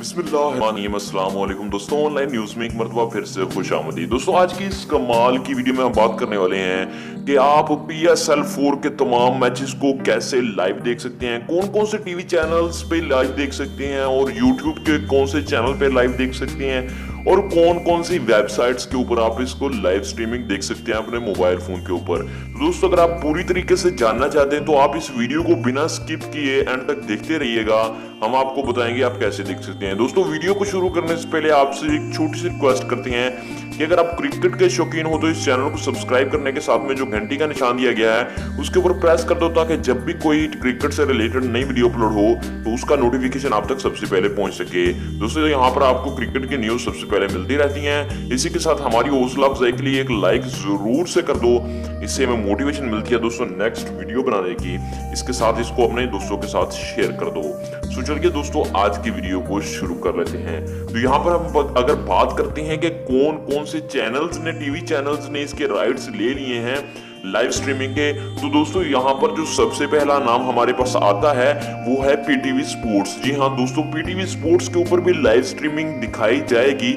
बिस्मिल्लाहिर्रहमानिर्रहीम। अस्सलाम वालेकुम दोस्तों, ऑनलाइन न्यूज़ में एक मरतबा फिर से खुशामदीद। दोस्तों आज की इस कमाल की वीडियो में हम बात करने वाले हैं कि आप PSL 4 के तमाम मैचेस को कैसे लाइव देख सकते हैं, कौन कौन से टीवी चैनल्स पे लाइव देख सकते हैं और यूट्यूब के कौन से चैनल पे लाइव देख सकते हैं और कौन कौन सी वेबसाइट्स के ऊपर आप इसको लाइव स्ट्रीमिंग देख सकते हैं अपने मोबाइल फोन के ऊपर। तो दोस्तों अगर आप पूरी तरीके से जानना चाहते हैं तो आप इस वीडियो को बिना स्किप किए एंड तक देखते रहिएगा, हम आपको बताएंगे आप कैसे देख सकते हैं। दोस्तों वीडियो को शुरू करने से पहले आपसे एक छोटी सी रिक्वेस्ट करते हैं कि अगर आप क्रिकेट के शौकीन हो तो इस चैनल को सब्सक्राइब करने के साथ में जो घंटी का निशान दिया गया है उसके ऊपर प्रेस कर दो ताकि जब भी कोई क्रिकेट से रिलेटेड नई वीडियो अपलोड हो तो उसका नोटिफिकेशन आप तक सबसे पहले पहुंच सके। दोस्तों यहाँ पर आपको क्रिकेट की न्यूज सबसे पहले मिलती रहती हैं। इसी के साथ हमारी हौसला अफजाई के लिए एक लाइक जरूर से कर दो, इससे हमें मोटिवेशन मिलती है दोस्तों नेक्स्ट वीडियो बनाने की। इसके साथ इसको अपने दोस्तों के साथ शेयर कर दो। तो चलिए दोस्तों आज की वीडियो को शुरू कर लेते हैं। तो यहाँ पर हम अगर बात करते हैं कि कौन कौन से चैनल्स ने, टीवी चैनल्स ने इसके राइट्स ले लिए हैं लाइव स्ट्रीमिंग के, तो दोस्तों यहाँ पर जो सबसे पहला नाम हमारे पास आता है वो है PTV स्पोर्ट्स। जी हाँ दोस्तों, PTV स्पोर्ट्स के ऊपर भी लाइव स्ट्रीमिंग दिखाई जाएगी।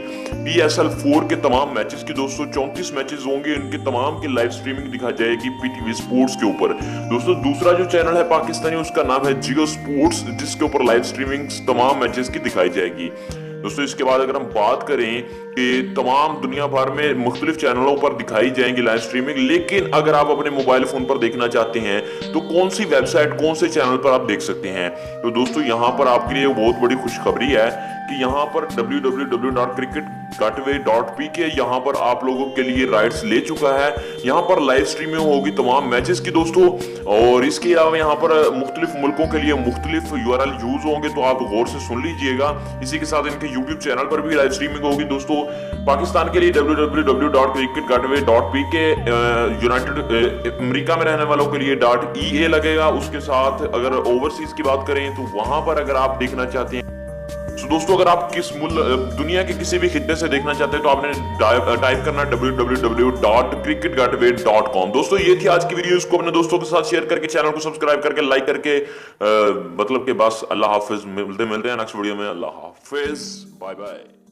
PSL 4 के तमाम मैचेस की दोस्तों 34 मैचेस होंगे, उनके तमाम की लाइव स्ट्रीमिंग दिखाई जाएगी PTV स्पोर्ट्स के ऊपर। दोस्तों दूसरा जो चैनल है पाकिस्तानी, उसका नाम है जियो स्पोर्ट्स, जिसके ऊपर लाइव स्ट्रीमिंग तमाम मैचेस की दिखाई जाएगी। दोस्तों इसके बाद अगर हम बात करें कि तमाम दुनिया भर में मुख्तलिफ चैनलों पर दिखाई जाएंगी लाइव स्ट्रीमिंग, लेकिन अगर आप अपने मोबाइल फोन पर देखना चाहते हैं तो कौन सी वेबसाइट, कौन से चैनल पर आप देख सकते हैं। तो दोस्तों यहाँ पर आपके लिए बहुत बड़ी खुशखबरी है कि यहाँ पर www.cricketgateway.pk यहाँ पर आप लोगों के लिए राइट्स ले चुका है। यहाँ पर लाइव स्ट्रीमिंग होगी तमाम मैचेस की दोस्तों, और इसके अलावा यहाँ पर मुख्तलिफ मुल्कों के लिए मुख्तलिफ URL यूज होंगे, तो आप गौर से सुन लीजिएगा। इसी के साथ इनके YouTube चैनल पर भी लाइव स्ट्रीमिंग होगी दोस्तों। पाकिस्तान के लिए www.cricketgateway.pk, यूनाइटेड अमेरिका में रहने वालों के लिए .EA लगेगा। उसके साथ अगर ओवरसीज की बात करें तो वहां पर अगर आप देखना चाहते हैं तो दोस्तों अगर आप दुनिया के किसी भी खित्ते से देखना चाहते हैं तो आपने टाइप करना www.cricketgateway.com। दोस्तों ये थी आज की वीडियो, इसको अपने दोस्तों के साथ शेयर करके, चैनल को सब्सक्राइब करके, लाइक करके, मतलब कि बस अल्लाह हाफिज। मिलते हैं नेक्स्ट वीडियो में। अल्लाह हाफिज, बाय बाय।